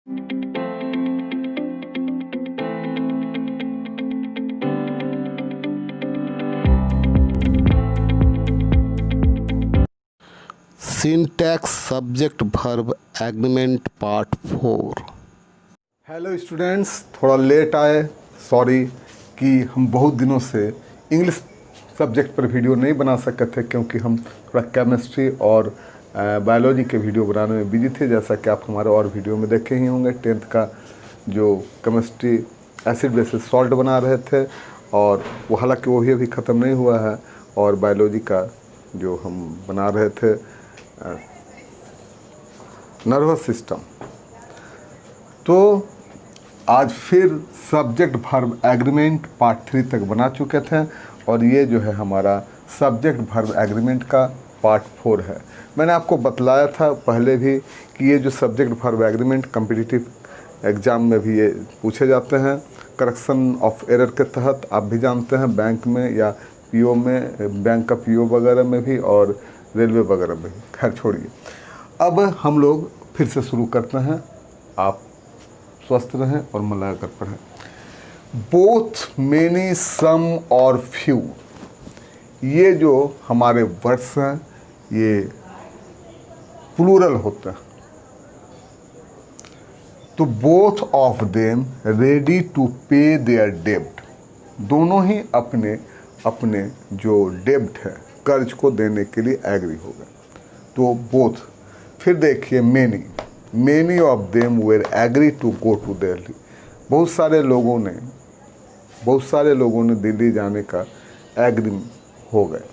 Syntax subject verb agreement part 4। Hello students, थोड़ा late आए, sorry कि हम बहुत दिनों से इंग्लिश सब्जेक्ट पर वीडियो नहीं बना सके थे क्योंकि हम थोड़ा केमिस्ट्री और बायोलॉजी के वीडियो बनाने में बिजी थे। जैसा कि आप हमारे और वीडियो में देखे ही होंगे, 10th का जो केमिस्ट्री एसिड बेसिस सॉल्ट बना रहे थे और वो हालांकि वो भी अभी ख़त्म नहीं हुआ है, और बायोलॉजी का जो हम बना रहे थे नर्वस सिस्टम। तो आज फिर सब्जेक्ट वर्ब एग्रीमेंट पार्ट 3 तक बना चुके थे और ये जो है हमारा सब्जेक्ट वर्ब एग्रीमेंट का पार्ट 4 है। मैंने आपको बतलाया था पहले भी कि ये जो subject verb agreement competitive exam में भी ये पूछे जाते हैं, करेक्शन ऑफ एरर के तहत। आप भी जानते हैं बैंक में या पीओ में, बैंक का पीओ वगैरह में भी और रेलवे वगैरह में भी। खैर छोड़िए, अब हम लोग फिर से शुरू करते हैं। आप स्वस्थ रहें और मन लगा कर पढ़ें। बोथ, मेनी, सम और फ्यू, ये जो हमारे वर्ड्स हैं ये प्लूरल होते हैं। तो both of them ready to pay their डेब्ट, दोनों ही अपने अपने जो डेब्ट है, कर्ज को देने के लिए एग्री हो गए। तो बोथ। फिर देखिए many of them were agree to go to Delhi, बहुत सारे लोगों ने दिल्ली जाने का एग्री हो गए।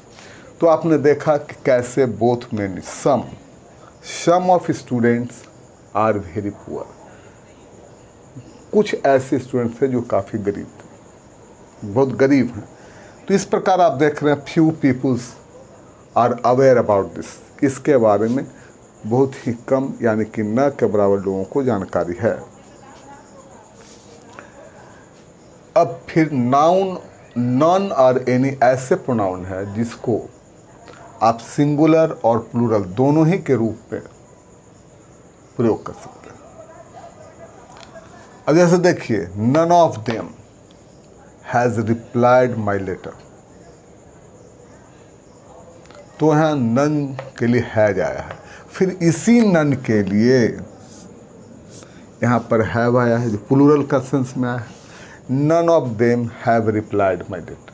तो आपने देखा कि कैसे both many, some of students are very poor, कुछ ऐसे स्टूडेंट्स थे जो काफ़ी गरीब थे, बहुत गरीब हैं। तो इस प्रकार आप देख रहे हैं few peoples are aware about this, इसके बारे में बहुत ही कम यानी कि न के बराबर लोगों को जानकारी है। अब फिर नाउन, नॉन और एनी ऐसे प्रोनाउन है जिसको आप सिंगुलर और प्लूरल दोनों ही के रूप में प्रयोग कर सकते हैं। अब जैसे देखिए, none of them has replied my letter, तो यहाँ नन के लिए हैज आया है। फिर इसी नन के लिए यहाँ पर हैव आया है जो प्लूरल का सेंस में आया है। None of them have replied my letter.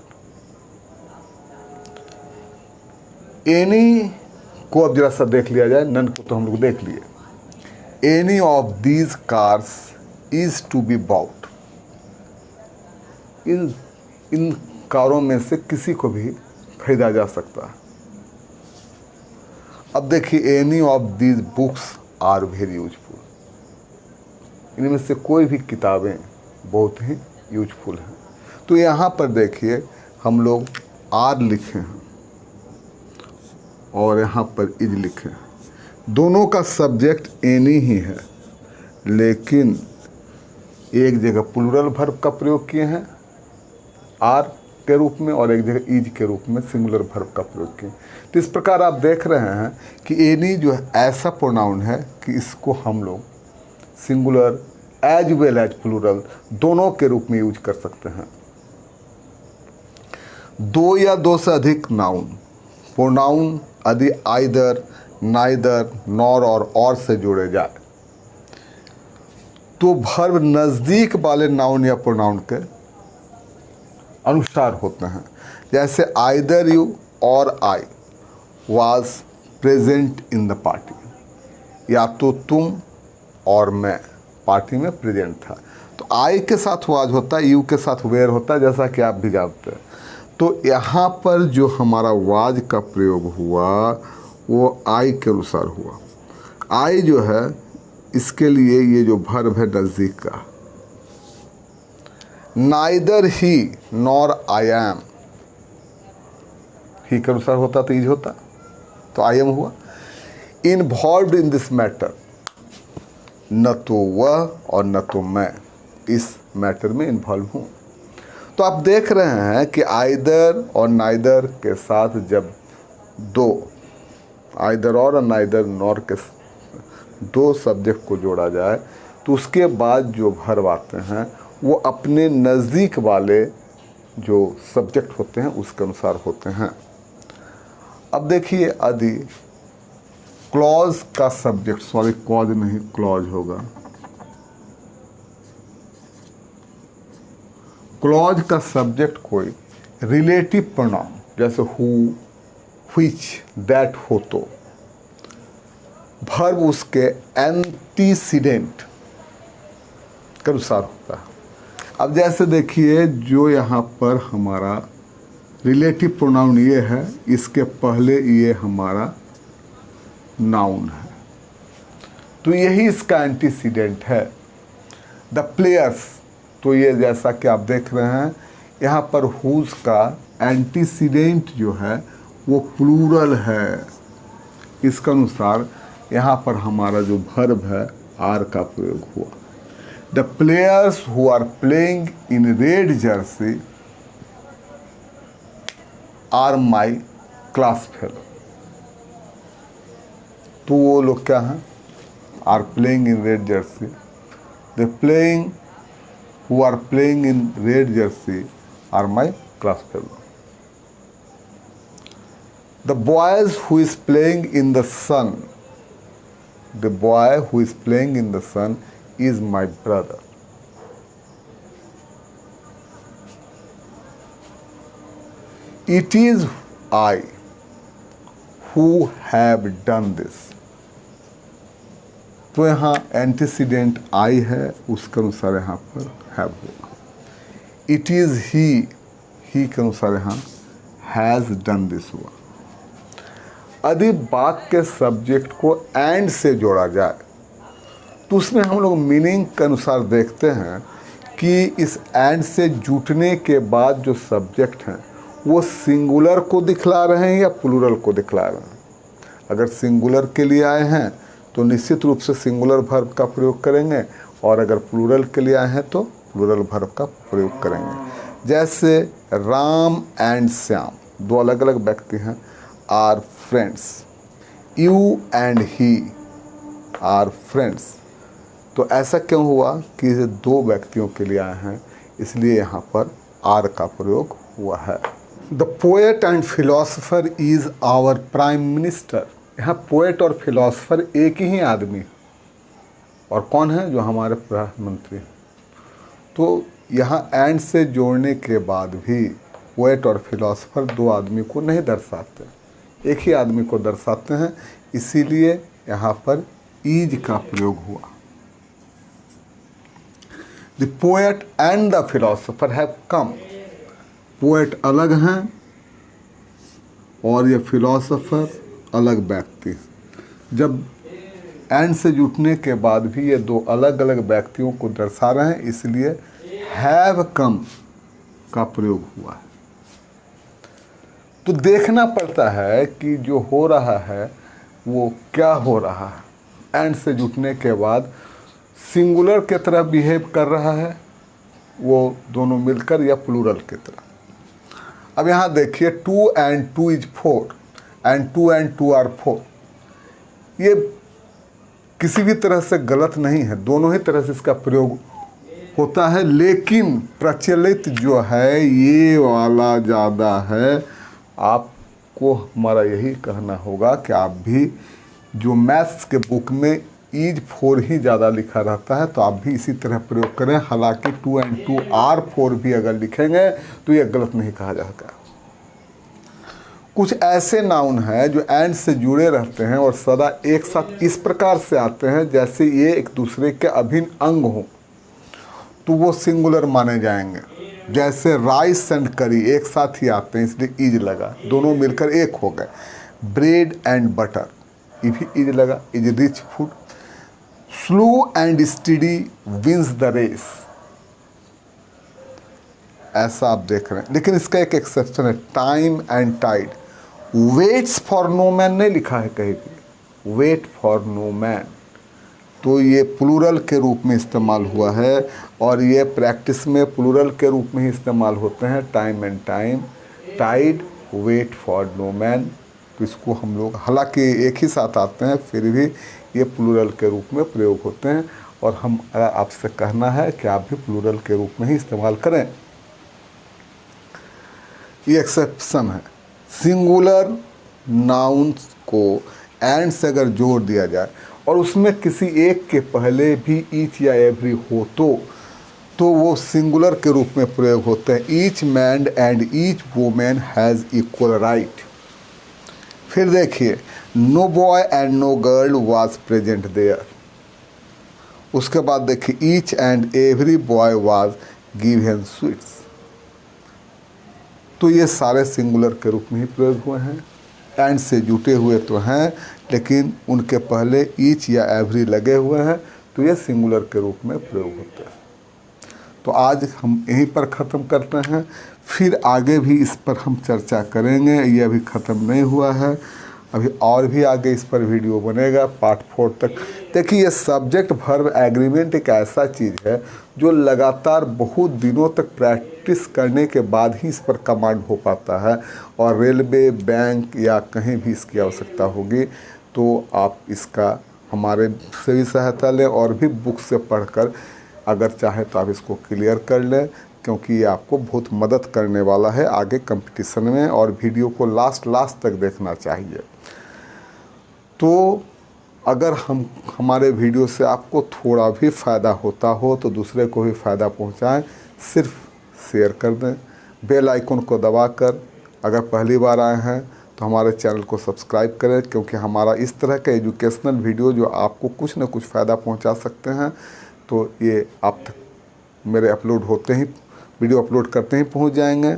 Any को अब जरा सा देख लिया जाए, नन को तो हम लोग देख लिए। Any of these cars is to be bought, इन कारों में से किसी को भी खरीदा जा सकता है। अब देखिए, any of these books are very useful, इनमें से कोई भी किताबें बहुत ही यूजफुल हैं। तो यहाँ पर देखिए हम लोग आर लिखे हैं और यहाँ पर इज लिखे हैं। दोनों का सब्जेक्ट एनी ही है, लेकिन एक जगह प्लूरल वर्ब का प्रयोग किए हैं आर के रूप में और एक जगह इज के रूप में सिंगुलर वर्ब का प्रयोग किए। तो इस प्रकार आप देख रहे हैं कि एनी जो है ऐसा प्रोनाउन है कि इसको हम लोग singular as well as plural दोनों के रूप में यूज कर सकते हैं। दो या दो से अधिक नाउन, प्रोनाउन यदि आइदर, नाइदर, नॉर और से जोड़े जाए तो वर्ब नज़दीक वाले नाउन या प्रोनाउन के अनुसार होते हैं। जैसे आइदर यू और I was present in the party, या तो तुम और मैं पार्टी में प्रेजेंट था। तो आई के साथ वाज होता है, यू के साथ वेयर होता है, जैसा कि आप भी जानते हैं। तो यहाँ पर जो हमारा वाज का प्रयोग हुआ वो आई के अनुसार हुआ। आई जो है इसके लिए ये जो वर्ब है नज़दीक का। Neither he nor I am, he के अनुसार होता तो इज होता, तो आई एम हुआ। इन्वॉल्व्ड इन दिस मैटर, न तो वह और न तो मैं इस मैटर में इन्वॉल्व हूँ। तो आप देख रहे हैं कि आइदर और नाइदर के साथ जब दो, आइदर और नाइदर नॉर के दो सब्जेक्ट को जोड़ा जाए तो उसके बाद जो वर्ब आते हैं वो अपने नज़दीक वाले जो सब्जेक्ट होते हैं उसके अनुसार होते हैं। अब देखिए यदि क्लॉज का सब्जेक्ट, सॉरी क्लॉज नहीं क्लॉज होगा, क्लॉज का सब्जेक्ट कोई रिलेटिव प्रोनाउन जैसे हु, व्हिच, दैट हो तो वर्ब उसके एंटीसीडेंट के अनुसार होता है। अब जैसे देखिए जो यहाँ पर हमारा रिलेटिव प्रोनाउन ये है, इसके पहले ये हमारा नाउन है, तो यही इसका एंटीसीडेंट है। द प्लेयर्स, तो ये जैसा कि आप देख रहे हैं यहाँ पर हुज का एंटीसीडेंट जो है वो प्लूरल है, इसके अनुसार यहाँ पर हमारा जो वर्ब है आर का प्रयोग हुआ। The players who are playing in red jersey are my class fellow, तो वो लोग क्या हैं, are playing in red jersey, the playing who are playing in red jersey are my class fellow. The boys who is playing in the sun, the boy who is playing in the sun is my brother. It is I who have done this. तो यहाँ antecedent आई है, उसके अनुसार यहाँ पर have होगा। It is ही के अनुसार यहाँ हैज़ डन दिस हुआ। यदि बात के सब्जेक्ट को एंड से जोड़ा जाए तो उसमें हम लोग मीनिंग के अनुसार देखते हैं कि इस एंड से जुटने के बाद जो सब्जेक्ट हैं वो सिंगुलर को दिखला रहे हैं या प्लूरल को दिखला रहे हैं। अगर सिंगुलर के लिए आए हैं तो निश्चित रूप से सिंगुलर वर्ब का प्रयोग करेंगे, और अगर प्लूरल के लिए आए हैं तो प्लूरल वर्ब का प्रयोग करेंगे। जैसे राम एंड श्याम, दो अलग अलग व्यक्ति हैं, are friends. You and he are friends, तो ऐसा क्यों हुआ कि ये दो व्यक्तियों के लिए आए हैं, इसलिए यहाँ पर आर का प्रयोग हुआ है। The poet and philosopher is our prime minister, यहाँ पोएट और फिलोसफर एक ही आदमी, और कौन है, जो हमारे प्रधानमंत्री। तो यहाँ एंड से जोड़ने के बाद भी पोएट और फिलोसफर दो आदमी को नहीं दर्शाते, एक ही आदमी को दर्शाते हैं, इसीलिए यहाँ पर इज का प्रयोग हुआ। The poet and the philosopher have come, poet अलग हैं और ये फिलोसफर अलग व्यक्ति। जब एंड से जुटने के बाद भी ये दो अलग अलग व्यक्तियों को दर्शा रहे हैं, इसलिए हैव कम का प्रयोग हुआ है। तो देखना पड़ता है कि जो हो रहा है वो क्या हो रहा है। एंड से जुटने के बाद सिंगुलर की तरह बिहेव कर रहा है वो दोनों मिलकर, या प्लूरल की तरह। अब यहाँ देखिए 2 and 2 is 4 and 2 and 2 are 4, ये किसी भी तरह से गलत नहीं है, दोनों ही तरह से इसका प्रयोग होता है, लेकिन प्रचलित जो है ये वाला ज़्यादा है। आपको हमारा यही कहना होगा कि आप भी जो मैथ्स के बुक में इज 4 ही ज़्यादा लिखा रहता है तो आप भी इसी तरह प्रयोग करें। हालांकि 2 and 2 are 4 भी अगर लिखेंगे तो ये गलत नहीं कहा जाएगा। कुछ ऐसे नाउन हैं जो एंड से जुड़े रहते हैं और सदा एक साथ इस प्रकार से आते हैं जैसे ये एक दूसरे के अभिन्न अंग हों, तो वो सिंगुलर माने जाएंगे। जैसे राइस एंड करी एक साथ ही आते हैं, इसलिए इज लगा, दोनों मिलकर एक हो गए। ब्रेड एंड बटर, ये भी इज लगा, is rich food. Slow and steady wins the race, ऐसा आप देख रहे हैं, लेकिन इसका एक एक्सेप्शन है, time and tide. Waits for no man नहीं लिखा है कहीं भी, वेट फॉर नो मैन, तो ये प्लूरल के रूप में इस्तेमाल हुआ है और ये प्रैक्टिस में प्लूरल के रूप में ही इस्तेमाल होते हैं। Time and time, tide, wait for no man, तो इसको हम लोग हालांकि एक ही साथ आते हैं फिर भी ये प्लूरल के रूप में प्रयोग होते हैं और हम आपसे कहना है कि आप भी प्लूरल के रूप में ही इस्तेमाल करें। ये एक्सेप्शन है, सिंगुलर नाउन्स को एंड से अगर जोड़ दिया जाए और उसमें किसी एक के पहले भी ईच या एवरी हो तो वो सिंगुलर के रूप में प्रयोग होते हैं। Each man and each women has equal right. फिर देखिए, no boy and no girl was present there. उसके बाद देखिए, each and every boy was given sweets. तो ये सारे सिंगुलर के रूप में ही प्रयोग हुए हैं, एंड से जुटे हुए तो हैं लेकिन उनके पहले ईच या एवरी लगे हुए हैं, तो ये सिंगुलर के रूप में प्रयोग होते हैं। तो आज हम यहीं पर ख़त्म करते हैं, फिर आगे भी इस पर हम चर्चा करेंगे। ये अभी ख़त्म नहीं हुआ है, अभी और भी आगे इस पर वीडियो बनेगा पार्ट 4 तक। देखिए, ये सब्जेक्ट वर्ब एग्रीमेंट एक ऐसा चीज़ है जो लगातार बहुत दिनों तक प्रैक्टिस करने के बाद ही इस पर कमांड हो पाता है, और रेलवे, बैंक या कहीं भी इसकी आवश्यकता होगी तो आप इसका हमारे से भी सहायता लें और भी बुक से पढ़कर अगर चाहे तो आप इसको क्लियर कर लें, क्योंकि ये आपको बहुत मदद करने वाला है आगे कंपटीशन में। और वीडियो को लास्ट तक देखना चाहिए। तो अगर हमारे वीडियो से आपको थोड़ा भी फ़ायदा होता हो तो दूसरे को भी फ़ायदा पहुंचाएं, सिर्फ शेयर कर दें। बेल आइकन को दबाकर अगर पहली बार आए हैं तो हमारे चैनल को सब्सक्राइब करें, क्योंकि हमारा इस तरह के एजुकेशनल वीडियो जो आपको कुछ न कुछ फ़ायदा पहुंचा सकते हैं, तो ये आप तक मेरे अपलोड होते ही, वीडियो अपलोड करते ही पहुंच जाएंगे।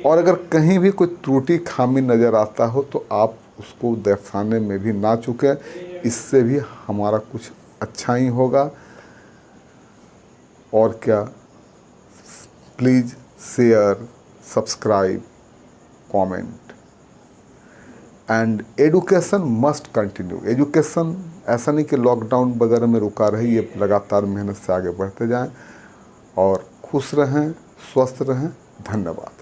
और अगर कहीं भी कोई त्रुटि खामी नज़र आता हो तो आप उसको दर्शाने में भी ना चूकें, इससे भी हमारा कुछ अच्छा ही होगा। और क्या, please share, subscribe, comment. And education must continue. Education ऐसा नहीं कि लॉकडाउन वगैरह में रुका रही, ये लगातार मेहनत से आगे बढ़ते जाएं। और खुश रहें, स्वस्थ रहें। धन्यवाद।